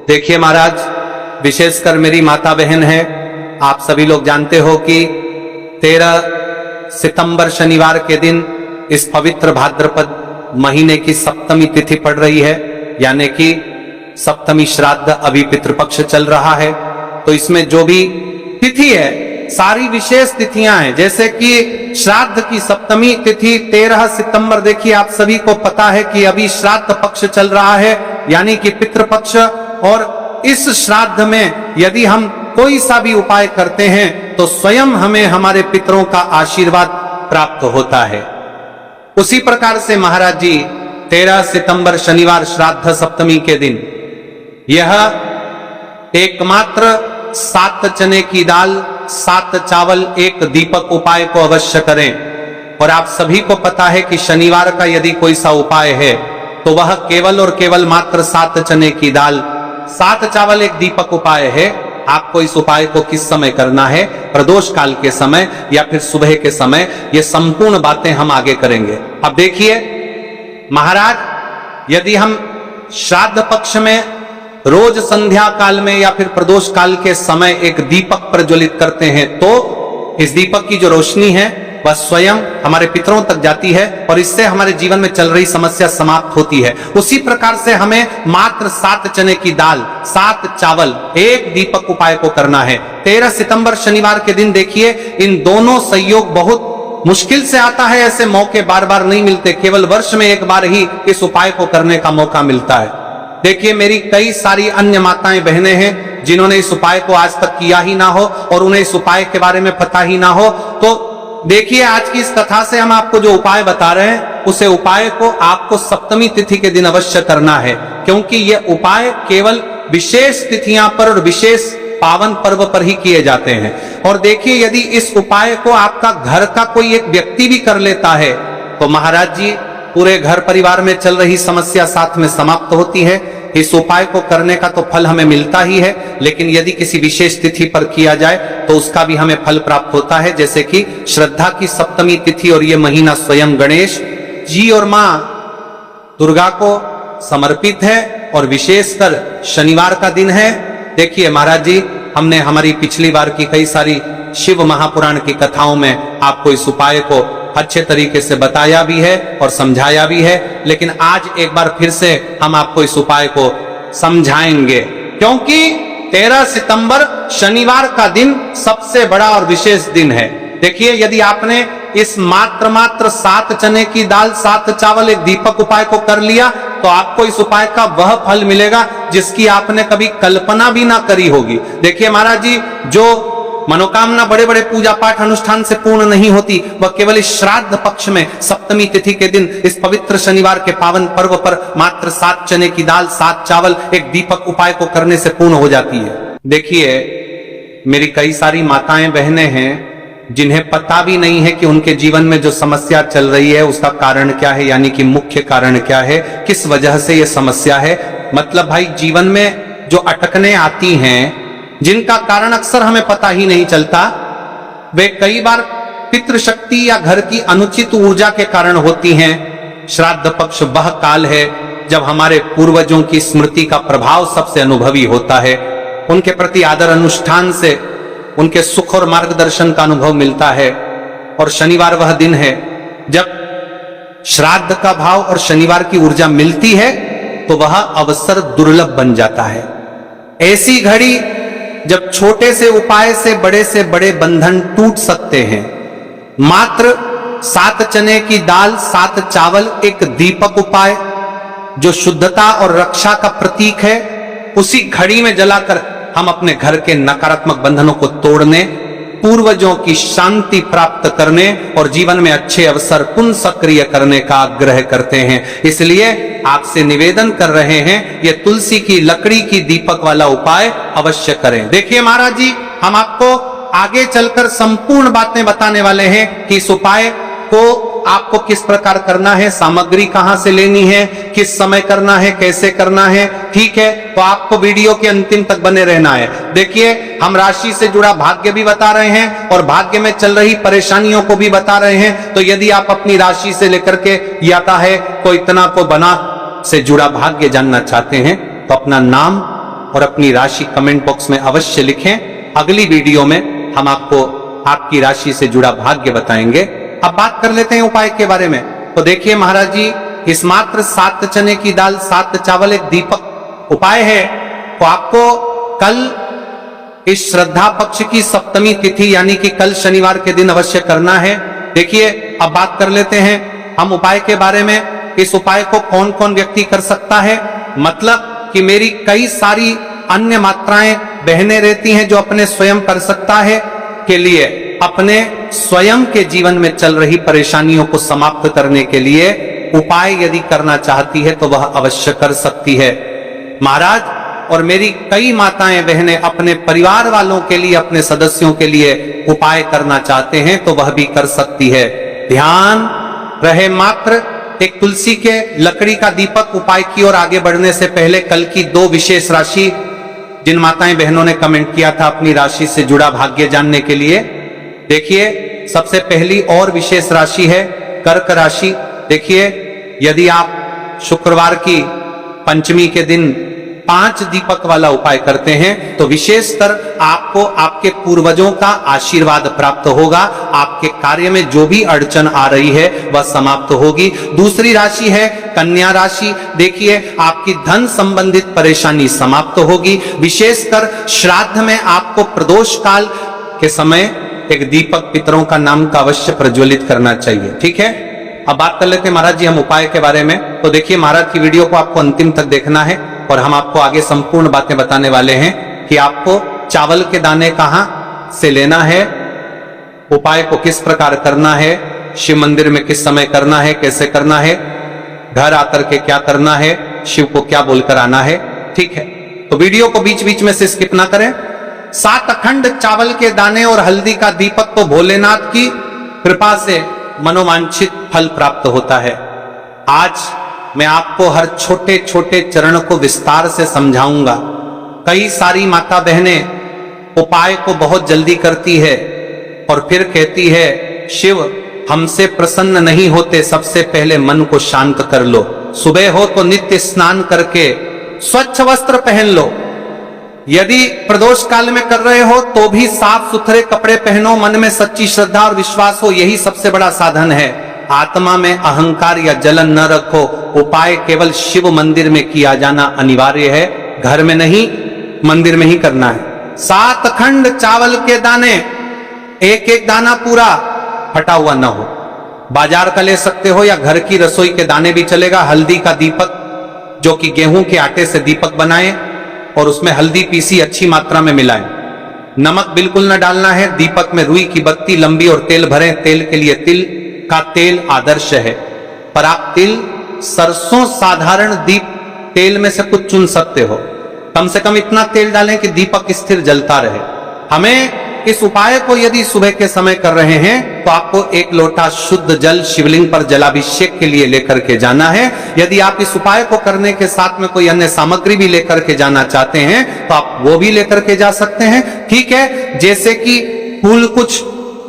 देखिए महाराज, विशेषकर मेरी माता बहन है, आप सभी लोग जानते हो कि 13 सितंबर शनिवार के दिन इस पवित्र भाद्रपद महीने की सप्तमी तिथि पड़ रही है, यानी कि सप्तमी श्राद्ध अभी पितृपक्ष चल रहा है। तो इसमें जो भी तिथि है सारी विशेष तिथियां हैं, जैसे कि श्राद्ध की सप्तमी तिथि 13 सितंबर। देखिए आप सभी को पता है कि अभी श्राद्ध पक्ष चल रहा है, यानी कि पितृपक्ष। और इस श्राद्ध में यदि हम कोई सा भी उपाय करते हैं तो स्वयं हमें हमारे पितरों का आशीर्वाद प्राप्त होता है। उसी प्रकार से महाराज जी 13 सितंबर शनिवार श्राद्ध सप्तमी के दिन यह एकमात्र 7 चने की दाल 7 चावल 1 दीपक उपाय को अवश्य करें। और आप सभी को पता है कि शनिवार का यदि कोई सा उपाय है तो वह केवल और केवल मात्र 7 चने की दाल 7 चावल 1 दीपक उपाय है। आपको इस उपाय को किस समय करना है, प्रदोष काल के समय या फिर सुबह के समय, ये संपूर्ण बातें हम आगे करेंगे। अब देखिए महाराज, यदि हम श्राद्ध पक्ष में रोज संध्या काल में या फिर प्रदोष काल के समय एक दीपक प्रज्वलित करते हैं तो इस दीपक की जो रोशनी है वह स्वयं हमारे पितरों तक जाती है और इससे हमारे जीवन में चल रही समस्या समाप्त होती है। उसी प्रकार से हमें मात्र 7 चने की दाल 7 चावल 1 दीपक उपाय को करना है। 13 सितंबर शनिवार के दिन देखिए, इन दोनों संयोग बहुत मुश्किल से आता है, ऐसे मौके बार बार नहीं मिलते, केवल वर्ष में एक बार ही इस उपाय को करने का मौका मिलता है। देखिए मेरी कई सारी अन्य माताएं बहनें हैं जिन्होंने इस उपाय को आज तक किया ही ना हो और उन्हें इस उपाय के बारे में पता ही ना हो। तो देखिए आज की इस कथा से हम आपको जो उपाय बता रहे हैं उसे उपाय को आपको सप्तमी तिथि के दिन अवश्य करना है, क्योंकि यह उपाय केवल विशेष तिथियां पर और विशेष पावन पर्व पर ही किए जाते हैं। और देखिए यदि इस उपाय को आपका घर का कोई एक व्यक्ति भी कर लेता है तो महाराज जी पूरे घर परिवार में चल रही समस्या साथ में समाप्त होती है। इस उपाय को करने का तो फल हमें मिलता ही है, लेकिन यदि किसी विशेष तिथि पर किया जाए तो उसका भी हमें फल प्राप्त होता है। जैसे कि श्रद्धा की सप्तमी तिथि और ये महीना स्वयं गणेश जी और मां दुर्गा को समर्पित है और विशेषकर शनिवार का दिन है। देखिए महाराज जी, हमने हमारी पिछली बार की कई सारी शिव महापुराण की कथाओं में आपको इस उपाय को अच्छे तरीके से बताया भी है और समझाया भी है, लेकिन आज एक बार फिर से हम आपको इस उपाय को समझाएंगे, क्योंकि 13 सितंबर शनिवार का दिन सबसे बड़ा और विशेष दिन है। देखिए यदि आपने इस मात्र 7 चने की दाल 7 चावल 1 दीपक उपाय को कर लिया तो आपको इस उपाय का वह फल मिलेगा जिसकी आपने कभी कल्पना भी ना करी होगी। देखिए महाराज जी, जो मनोकामना बड़े बड़े पूजा पाठ अनुष्ठान से पूर्ण नहीं होती, वह केवल इस श्राद्ध पक्ष में सप्तमी तिथि के दिन इस पवित्र शनिवार के पावन पर्व पर मात्र 7 चने की दाल 7 चावल 1 दीपक उपाय को करने से पूर्ण हो जाती है। देखिए मेरी कई सारी माताएं बहनें हैं जिन्हें पता भी नहीं है कि उनके जीवन में जो समस्या चल रही है उसका कारण क्या है, यानी कि मुख्य कारण क्या है, किस वजह से यह समस्या है। मतलब भाई जीवन में जो अटकने आती हैं जिनका कारण अक्सर हमें पता ही नहीं चलता, वे कई बार पितृशक्ति या घर की अनुचित ऊर्जा के कारण होती हैं। श्राद्ध पक्ष वह काल है जब हमारे पूर्वजों की स्मृति का प्रभाव सबसे अनुभवी होता है, उनके प्रति आदर अनुष्ठान से उनके सुख और मार्गदर्शन का अनुभव मिलता है। और शनिवार वह दिन है जब श्राद्ध का भाव और शनिवार की ऊर्जा मिलती है तो वह अवसर दुर्लभ बन जाता है। ऐसी घड़ी जब छोटे से उपाय से बड़े बंधन टूट सकते हैं। मात्र 7 चने की दाल 7 चावल 1 दीपक उपाय जो शुद्धता और रक्षा का प्रतीक है, उसी घड़ी में जलाकर हम अपने घर के नकारात्मक बंधनों को तोड़ने, पूर्वजों की शांति प्राप्त करने और जीवन में अच्छे अवसर पुनः सक्रिय करने का आग्रह करते हैं। इसलिए आपसे निवेदन कर रहे हैं ये तुलसी की लकड़ी की दीपक वाला उपाय अवश्य करें। देखिए महाराज जी, हम आपको आगे चलकर संपूर्ण बातें बताने वाले हैं कि इस उपाय को आपको किस प्रकार करना है, सामग्री कहां से लेनी है, किस समय करना है, कैसे करना है। ठीक है, तो आपको वीडियो के अंतिम तक बने रहना है। देखिए हम राशि से जुड़ा भाग्य भी बता रहे हैं और भाग्य में चल रही परेशानियों को भी बता रहे हैं। तो यदि आप अपनी राशि से लेकर के याता है कोई इतना को बना से जुड़ा भाग्य जानना चाहते हैं तो अपना नाम और अपनी राशि कमेंट बॉक्स में अवश्य लिखें। अगली वीडियो में हम आपको आपकी राशि से जुड़ा भाग्य बताएंगे। अब बात कर लेते हैं उपाय के बारे में। तो देखिए महाराज जी, इस मात्र 7 चने की दाल 7 चावल 1 दीपक उपाय है। तो आपको कल इस श्रद्धा पक्ष की सप्तमी तिथि यानी कि कल शनिवार के दिन अवश्य करना है। देखिए अब बात कर लेते हैं हम उपाय के बारे में। इस उपाय को कौन कौन व्यक्ति कर सकता है, मतलब कि मेरी कई सारी अन्य मात्राएं बहनें रहती हैं जो अपने स्वयं कर सकता है के लिए अपने स्वयं के जीवन में चल रही परेशानियों को समाप्त करने के लिए उपाय यदि करना चाहती है तो वह अवश्य कर सकती है महाराज। और मेरी कई माताएं बहनें अपने परिवार वालों के लिए, अपने सदस्यों के लिए उपाय करना चाहते हैं तो वह भी कर सकती है। ध्यान रहे मात्र एक तुलसी के लकड़ी का दीपक उपाय की ओर आगे बढ़ने से पहले कल की 2 विशेष राशि जिन माताएं बहनों ने कमेंट किया था अपनी राशि से जुड़ा भाग्य जानने के लिए, देखिए सबसे पहली और विशेष राशि है कर्क राशि। देखिए यदि आप शुक्रवार की पंचमी के दिन 5 दीपक वाला उपाय करते हैं तो विशेषतर आपको आपके पूर्वजों का आशीर्वाद प्राप्त होगा। आपके कार्य में जो भी अड़चन आ रही है वह समाप्त होगी। दूसरी राशि है कन्या राशि। देखिए आपकी धन संबंधित परेशानी समाप्त होगी। विशेषकर श्राद्ध में आपको प्रदोष काल के समय एक दीपक पितरों का नाम का अवश्य प्रज्वलित करना चाहिए। ठीक है, अब बात कर लेते हैं महाराज जी हम उपाय के बारे में। तो देखिए महाराज की वीडियो को आपको अंतिम तक देखना है और हम आपको आगे संपूर्ण बातें बताने वाले हैं कि आपको चावल के दाने कहां से लेना है, उपाय को किस प्रकार करना है, शिव मंदिर में किस समय करना है, कैसे करना है, घर आकर के क्या करना है, शिव को क्या बोलकर आना है। ठीक है, तो वीडियो को बीच बीच में से स्किप ना करें। 7 अखंड चावल के दाने और हल्दी का दीपक तो भोलेनाथ की कृपा से मनोवांछित फल प्राप्त होता है। आज मैं आपको हर छोटे छोटे चरण को विस्तार से समझाऊंगा। कई सारी माता बहनें उपाय को बहुत जल्दी करती है और फिर कहती है शिव हमसे प्रसन्न नहीं होते, सबसे पहले मन को शांत कर लो। सुबह हो तो नित्य स्नान करके स्वच्छ वस्त्र पहन लो। यदि प्रदोष काल में कर रहे हो तो भी साफ सुथरे कपड़े पहनो, मन में सच्ची श्रद्धा और विश्वास हो, यही सबसे बड़ा साधन है। आत्मा में अहंकार या जलन न रखो। उपाय केवल शिव मंदिर में किया जाना अनिवार्य है, घर में नहीं मंदिर में ही करना है। 7 अखंड चावल के दाने, एक एक दाना पूरा फटा हुआ न हो। बाजार का ले सकते हो या घर की रसोई के दाने भी चलेगा। हल्दी का दीपक जो कि गेहूं के आटे से दीपक बनाए और उसमें हल्दी पीसी अच्छी मात्रा में मिलाएं। नमक बिल्कुल न डालना है। दीपक में रुई की बत्ती लंबी और तेल भरें। तेल के लिए तिल का तेल आदर्श है, पर आप तिल, सरसों, साधारण दीप तेल में से कुछ चुन सकते हो। कम से कम इतना तेल डालें कि दीपक स्थिर जलता रहे। हमें इस उपाय को यदि सुबह के समय कर रहे हैं तो आपको 1 लोटा शुद्ध जल शिवलिंग पर जलाभिषेक के लिए लेकर के जाना है। यदि आप इस उपाय को करने के साथ में कोई अन्य सामग्री भी लेकर के जाना चाहते हैं तो आप वो भी लेकर के जा सकते हैं। ठीक है, जैसे कि फूल, कुछ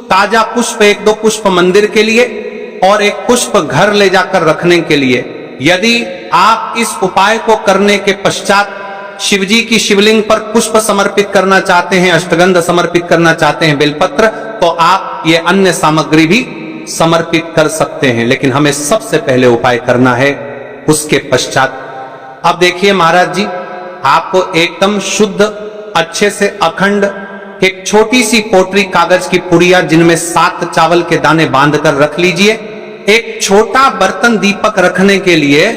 ताजा पुष्प, 1-2 पुष्प मंदिर के लिए और 1 पुष्प घर ले जाकर रखने के लिए। यदि आप इस उपाय को करने के पश्चात शिवजी की शिवलिंग पर पुष्प समर्पित करना चाहते हैं, अष्टगंध समर्पित करना चाहते हैं, बेलपत्र, तो आप ये अन्य सामग्री भी समर्पित कर सकते हैं, लेकिन हमें सबसे पहले उपाय करना है उसके पश्चात। अब देखिए महाराज जी, आपको एकदम शुद्ध, अच्छे से अखंड एक छोटी सी पोटरी कागज की पुड़िया जिनमें 7 चावल के दाने बांधकर रख लीजिए। एक छोटा बर्तन दीपक रखने के लिए,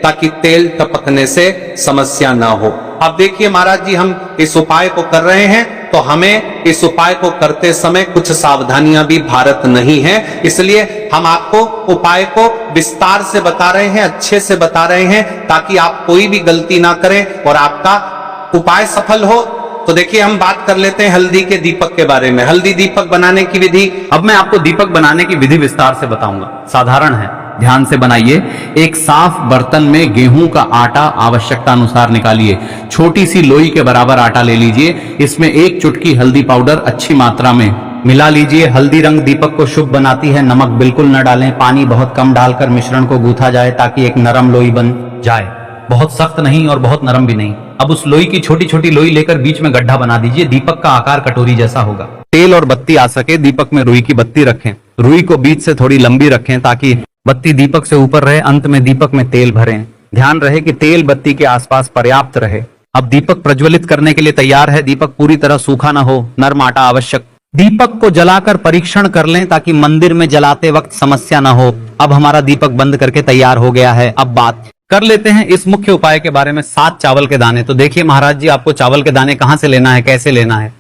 ताकि तेल टपकने से समस्या ना हो। अब देखिए महाराज जी, हम इस उपाय को कर रहे हैं तो हमें इस उपाय को करते समय कुछ सावधानियां भी भारत नहीं है, इसलिए हम आपको उपाय को विस्तार से बता रहे हैं, अच्छे से बता रहे हैं, ताकि आप कोई भी गलती ना करें और आपका उपाय सफल हो। तो देखिए हम बात कर लेते हैं हल्दी के दीपक के बारे में। हल्दी दीपक बनाने की विधि। अब मैं आपको दीपक बनाने की विधि विस्तार से बताऊंगा। साधारण है, ध्यान से बनाइए। एक साफ बर्तन में गेहूं का आटा आवश्यकता अनुसार निकालिए। छोटी सी लोई के बराबर आटा ले लीजिए। इसमें 1 चुटकी हल्दी पाउडर अच्छी मात्रा में मिला लीजिए। हल्दी रंग दीपक को शुभ बनाती है। नमक बिल्कुल न डालें। पानी बहुत कम डालकर मिश्रण को गूथा जाए ताकि एक नरम लोई बन जाए, बहुत सख्त नहीं और बहुत नरम भी नहीं। अब उस लोई की छोटी छोटी लोई लेकर बीच में गड्ढा बना दीजिए, दीपक का आकार कटोरी जैसा होगा। तेल और बत्ती आ सके, दीपक में रुई की बत्ती रखें, रुई को बीच से थोड़ी लंबी रखें ताकि बत्ती दीपक से ऊपर रहे, अंत में दीपक में तेल भरें। ध्यान रहे कि तेल बत्ती के आसपास पर्याप्त रहे। अब दीपक प्रज्वलित करने के लिए तैयार है। दीपक पूरी तरह सूखा ना हो, नर्म आटा आवश्यक। दीपक को जलाकर परीक्षण कर लें ताकि मंदिर में जलाते वक्त समस्या ना हो। अब हमारा दीपक बंद करके तैयार हो गया है। अब बात कर लेते हैं इस मुख्य उपाय के बारे में, 7 चावल के दाने। तो देखिए महाराज जी, आपको चावल के दाने कहां से लेना है, कैसे लेना है,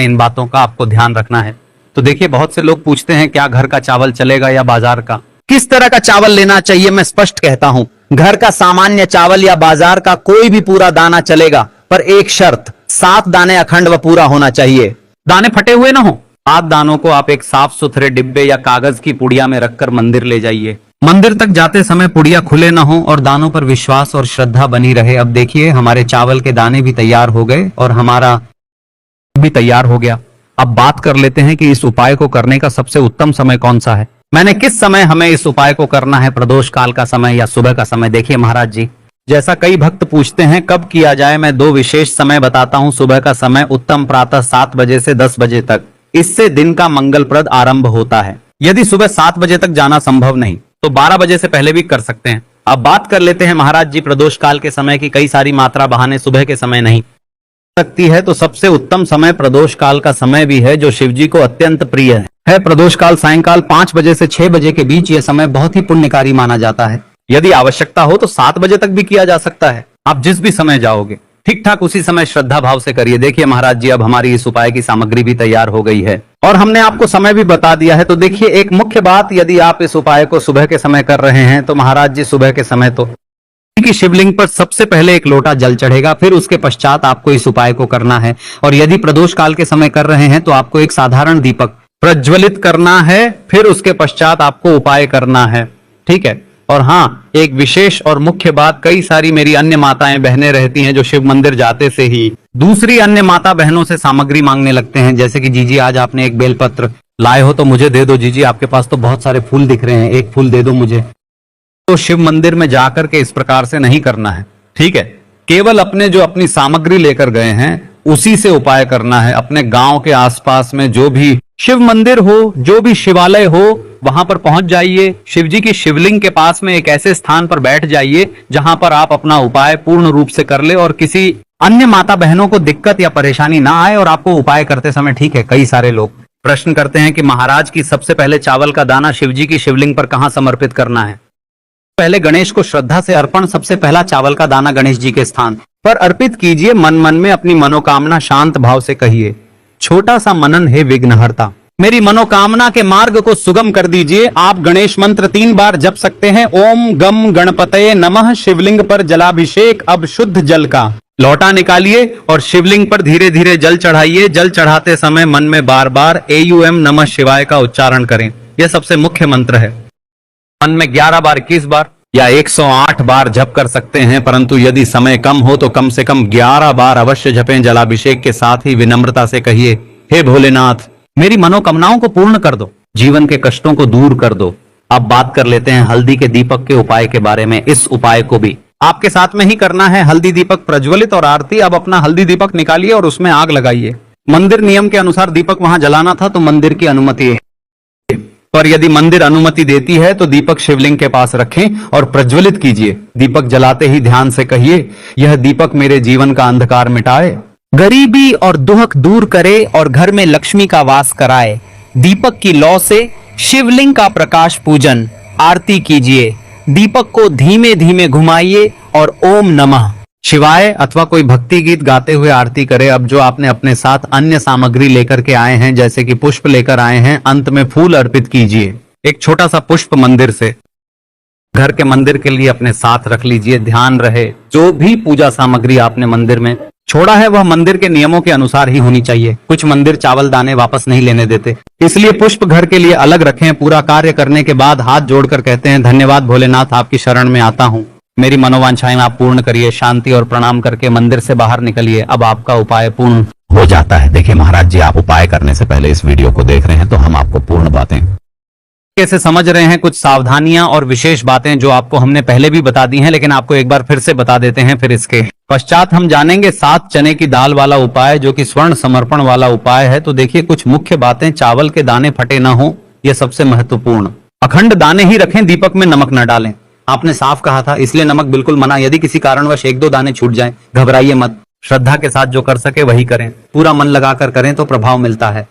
इन बातों का आपको ध्यान रखना है। तो देखिए, बहुत से लोग पूछते हैं क्या घर का चावल चलेगा या बाजार का, किस तरह का चावल लेना चाहिए। मैं स्पष्ट कहता हूं, घर का सामान्य चावल या बाजार का कोई भी पूरा दाना चलेगा, पर एक शर्त, 7 दाने अखंड व पूरा होना चाहिए। दाने फटे हुए ना हो। 7 दानों को आप एक साफ सुथरे डिब्बे या कागज की पुड़िया में रखकर मंदिर ले जाइए। मंदिर तक जाते समय पुड़िया खुले ना हो और दानों पर विश्वास और श्रद्धा बनी रहे। अब देखिए, हमारे चावल के दाने भी तैयार हो गए और हमारा भी तैयार हो गया। अब बात कर लेते हैं कि इस उपाय को करने का सबसे उत्तम समय कौन सा है। मैंने किस समय हमें इस उपाय को करना है, प्रदोष काल का समय या सुबह का समय। देखिए महाराज जी, जैसा कई भक्त पूछते हैं कब किया जाए, मैं 2 विशेष समय बताता हूं। सुबह का समय उत्तम प्रातः 7 बजे से 10 बजे तक, इससे दिन का मंगलप्रद आरंभ होता है। यदि सुबह 7 बजे तक जाना संभव नहीं तो 12 बजे से पहले भी कर सकते हैं। अब बात कर लेते हैं महाराज जी प्रदोष काल के समय की। कई सारी मात्रा बहाने सुबह के समय नहीं सकती है, तो सबसे उत्तम समय प्रदोष काल का समय भी है, जो शिव जी को अत्यंत प्रिय है। प्रदोष काल सायंकाल 5 बजे से 6 बजे के बीच यह समय बहुत ही पुण्यकारी माना जाता है। यदि आवश्यकता हो तो 7 बजे तक भी किया जा सकता है। आप जिस भी समय जाओगे ठीक ठाक उसी समय श्रद्धा भाव से करिए। देखिए महाराज जी, अब हमारी इस उपाय की सामग्री भी तैयार हो गई है और हमने आपको समय भी बता दिया है। तो देखिए, एक मुख्य बात, यदि आप इस उपाय को सुबह के समय कर रहे हैं तो महाराज जी सुबह के समय तो कि शिवलिंग पर सबसे पहले एक लोटा जल चढ़ेगा, फिर उसके पश्चात आपको इस उपाय को करना है। और यदि प्रदोष काल के समय कर रहे हैं तो आपको एक साधारण दीपक प्रज्वलित करना है, फिर उसके पश्चात आपको उपाय करना है। ठीक है। और हाँ, एक विशेष और मुख्य बात, कई सारी मेरी अन्य माताएं बहनें रहती हैं जो शिव मंदिर जाते से ही दूसरी अन्य माता बहनों से सामग्री मांगने लगते हैं, जैसे कि जीजी आज आपने एक बेलपत्र लाए हो तो मुझे दे दो। जीजी आपके पास तो बहुत सारे फूल दिख रहे हैं, एक फूल दे दो मुझे। तो शिव मंदिर में जाकर के इस प्रकार से नहीं करना है। ठीक है। केवल अपनी सामग्री लेकर गए हैं उसी से उपाय करना है। अपने गांव के आसपास में जो भी शिव मंदिर हो, जो भी शिवालय हो, वहां पर पहुंच जाइए। शिव जी की शिवलिंग के पास में एक ऐसे स्थान पर बैठ जाइए जहां पर आप अपना उपाय पूर्ण रूप से कर ले और किसी अन्य माता बहनों को दिक्कत या परेशानी ना आए और आपको उपाय करते समय। ठीक है। कई सारे लोग प्रश्न करते हैं कि महाराज की सबसे पहले चावल का दाना शिव जी की शिवलिंग पर कहां समर्पित करना है। पहले गणेश को श्रद्धा से अर्पण, सबसे पहला चावल का दाना गणेश जी के स्थान पर अर्पित कीजिए। मन मन में अपनी मनोकामना शांत भाव से कहिए। छोटा सा मनन है विघ्नहर्ता, मेरी मनोकामना के मार्ग को सुगम कर दीजिए। आप गणेश मंत्र 3 बार जप सकते हैं। ओम गम गणपतये नमः। शिवलिंग पर जलाभिषेक। अब शुद्ध जल का लौटा निकालिए और शिवलिंग पर धीरे धीरे जल चढ़ाइए। जल चढ़ाते समय मन में बार बार AUM नमः शिवाय का उच्चारण करें। यह सबसे मुख्य मंत्र है। मन में 11 बार, 21 बार या 108 बार जप कर सकते हैं, परंतु यदि समय कम हो तो कम से कम 11 बार अवश्य जपें। जलाभिषेक के साथ ही विनम्रता से कहिए, हे भोलेनाथ, मेरी मनोकामनाओं को पूर्ण कर दो, जीवन के कष्टों को दूर कर दो। अब बात कर लेते हैं हल्दी के दीपक के उपाय के बारे में। इस उपाय को भी आपके साथ में ही करना है। हल्दी दीपक प्रज्वलित और आरती। अब अपना हल्दी दीपक निकालिए और उसमें आग लगाइए। मंदिर नियम के अनुसार दीपक वहां जलाना था तो मंदिर की अनुमति है, पर यदि मंदिर अनुमति देती है तो दीपक शिवलिंग के पास रखें और प्रज्वलित कीजिए। दीपक जलाते ही ध्यान से कहिए, यह दीपक मेरे जीवन का अंधकार मिटाए, गरीबी और दुख दूर करे और घर में लक्ष्मी का वास कराए। दीपक की लौ से शिवलिंग का प्रकाश पूजन आरती कीजिए। दीपक को धीमे धीमे घुमाइए और ओम नमः शिवाय अथवा कोई भक्ति गीत गाते हुए आरती करे। अब जो आपने अपने साथ अन्य सामग्री लेकर के आए हैं, जैसे कि पुष्प लेकर आए हैं, अंत में फूल अर्पित कीजिए। एक छोटा सा पुष्प मंदिर से घर के मंदिर के लिए अपने साथ रख लीजिए। ध्यान रहे, जो भी पूजा सामग्री आपने मंदिर में छोड़ा है वह मंदिर के नियमों के अनुसार ही होनी चाहिए। कुछ मंदिर चावल दाने वापस नहीं लेने देते, इसलिए पुष्प घर के लिए अलग रखें। पूरा कार्य करने के बाद हाथ जोड़कर कहते हैं, धन्यवाद भोलेनाथ, आपकी शरण में आता हूँ, मेरी मनोवांछाएं आप पूर्ण करिए। शांति और प्रणाम करके मंदिर से बाहर निकलिए। अब आपका उपाय पूर्ण हो जाता है। देखिए महाराज जी, आप उपाय करने से पहले इस वीडियो को देख रहे हैं तो हम आपको पूर्ण बातें कैसे समझ रहे हैं कुछ सावधानियां और विशेष बातें जो आपको हमने पहले भी बता दी हैं, लेकिन आपको एक बार फिर से बता देते हैं। फिर इसके पश्चात हम जानेंगे 7 चने की दाल वाला उपाय, जो कि स्वर्ण समर्पण वाला उपाय है। तो देखिए कुछ मुख्य बातें, चावल के दाने फटे ना हो, यह सबसे महत्वपूर्ण। अखंड दाने ही रखें, दीपक में नमक न डालें। आपने साफ कहा था, इसलिए नमक बिल्कुल मना। यदि किसी कारणवश 1-2 दाने छूट जाएं, घबराइए मत। श्रद्धा के साथ जो कर सके वही करें, पूरा मन लगाकर करें तो प्रभाव मिलता है।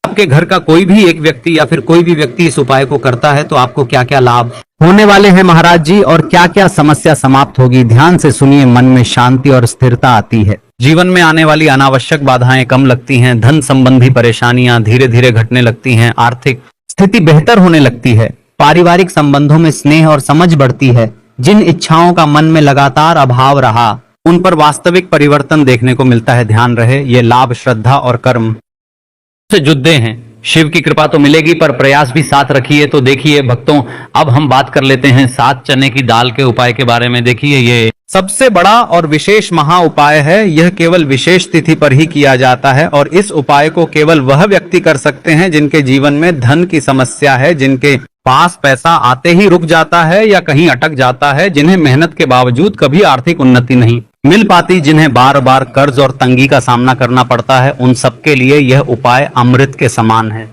आपके घर का कोई भी एक व्यक्ति या फिर कोई भी व्यक्ति इस उपाय को करता है तो आपको क्या क्या लाभ होने वाले हैं महाराज जी, और क्या क्या समस्या समाप्त होगी, ध्यान से सुनिए। मन में शांति और स्थिरता आती है, जीवन में आने वाली अनावश्यक बाधाएं कम लगती हैं, धन संबंधी परेशानियां धीरे धीरे घटने लगती हैं, आर्थिक स्थिति बेहतर होने लगती है, पारिवारिक संबंधों में स्नेह और समझ बढ़ती है। जिन इच्छाओं का मन में लगातार अभाव रहा, उन पर वास्तविक परिवर्तन देखने को मिलता है। ध्यान रहे, ये लाभ श्रद्धा और कर्म से जुड़े हैं। शिव की कृपा तो मिलेगी, पर प्रयास भी साथ रखिए। तो देखिए भक्तों, अब हम बात कर लेते हैं 7 चने की दाल के उपाय के बारे में। देखिए ये सबसे बड़ा और विशेष महा उपाय है। यह केवल विशेष तिथि पर ही किया जाता है, और इस उपाय को केवल वह व्यक्ति कर सकते हैं जिनके जीवन में धन की समस्या है, जिनके पास पैसा आते ही रुक जाता है या कहीं अटक जाता है, जिन्हें मेहनत के बावजूद कभी आर्थिक उन्नति नहीं मिल पाती, जिन्हें बार बार कर्ज और तंगी का सामना करना पड़ता है। उन सबके लिए यह उपाय अमृत के समान है।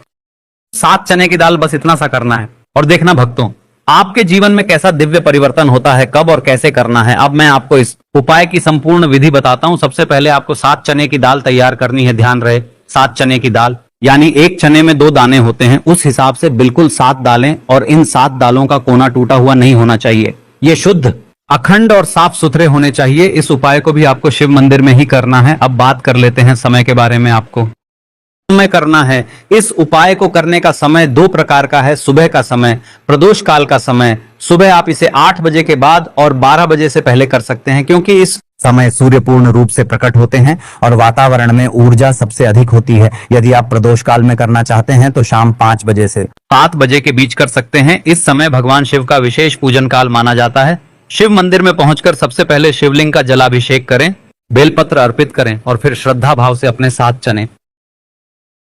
7 चने की दाल, बस इतना सा करना है। और देखना भक्तों, आपके जीवन में कैसा दिव्य परिवर्तन होता है, कब और कैसे करना है। अब मैं आपको इस उपाय की संपूर्ण विधि बताता हूं। सबसे पहले आपको 7 चने की दाल तैयार करनी है। ध्यान रहे, 7 चने की दाल, यानी एक चने में 2 दाने होते हैं, उस हिसाब से बिल्कुल 7 दालें, और इन 7 दालों का कोना टूटा हुआ नहीं होना चाहिए। ये शुद्ध, अखंड और साफ सुथरे होने चाहिए। इस उपाय को भी आपको शिव मंदिर में ही करना है। अब बात कर लेते हैं समय के बारे में। आपको समय करना है। इस उपाय को करने का समय 2 प्रकार का है। सुबह का समय, प्रदोष काल का समय। सुबह आप इसे 8 बजे के बाद और 12 बजे से पहले कर सकते हैं, क्योंकि इस समय सूर्य पूर्ण रूप से प्रकट होते हैं और वातावरण में ऊर्जा सबसे अधिक होती है। यदि आप प्रदोष काल में करना चाहते हैं तो शाम 5 बजे से 7 बजे के बीच कर सकते हैं। इस समय भगवान शिव का विशेष पूजन काल माना जाता है। शिव मंदिर में पहुंचकर सबसे पहले शिवलिंग का जलाभिषेक करें, बेलपत्र अर्पित करें और फिर श्रद्धा भाव से अपने 7 चने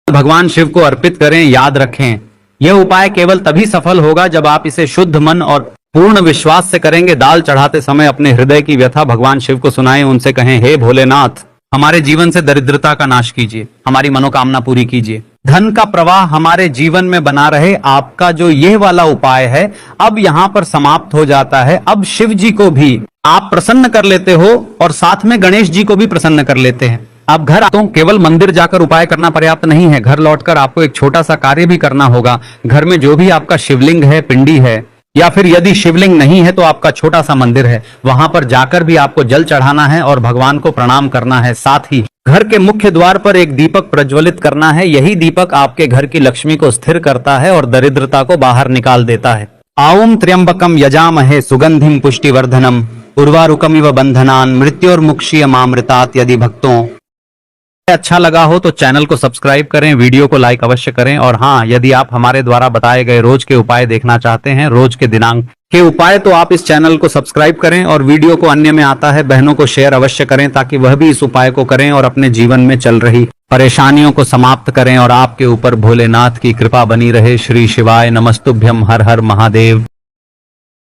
भगवान शिव को अर्पित करें। याद रखें, यह उपाय केवल तभी सफल होगा जब आप इसे शुद्ध मन और पूर्ण विश्वास से करेंगे। दाल चढ़ाते समय अपने हृदय की व्यथा भगवान शिव को सुनाएं, उनसे कहें, हे भोलेनाथ, हमारे जीवन से दरिद्रता का नाश कीजिए, हमारी मनोकामना पूरी कीजिए, धन का प्रवाह हमारे जीवन में बना रहे। आपका जो यह वाला उपाय है अब यहाँ पर समाप्त हो जाता है। अब शिव जी को भी आप प्रसन्न कर लेते हो और साथ में गणेश जी को भी प्रसन्न कर लेते हैं। अब घर तो केवल मंदिर जाकर उपाय करना पर्याप्त नहीं है। घर लौटकर आपको एक छोटा सा कार्य भी करना होगा। घर में जो भी आपका शिवलिंग है, पिंडी है, या फिर यदि शिवलिंग नहीं है तो आपका छोटा सा मंदिर है, वहां पर जाकर भी आपको जल चढ़ाना है और भगवान को प्रणाम करना है। साथ ही घर के मुख्य द्वार पर एक दीपक प्रज्वलित करना है। यही दीपक आपके घर की लक्ष्मी को स्थिर करता है और दरिद्रता को बाहर निकाल देता है। आउम त्र्यंबकम यजामहे सुगंधिम पुष्टिवर्धनम उर्वारुकमिव बंधनान मृत्योर्मुक्षीयमामृतात्। यदि भक्तों अच्छा लगा हो तो चैनल को सब्सक्राइब करें, वीडियो को लाइक अवश्य करें। और हाँ, यदि आप हमारे द्वारा बताए गए रोज के उपाय देखना चाहते हैं, रोज के दिनांक के उपाय, तो आप इस चैनल को सब्सक्राइब करें और वीडियो को अन्य में आता है बहनों को शेयर अवश्य करें, ताकि वह भी इस उपाय को करें और अपने जीवन में चल रही परेशानियों को समाप्त करें और आपके ऊपर भोलेनाथ की कृपा बनी रहे। श्री शिवाय नमस्तुभ्यम। हर हर महादेव।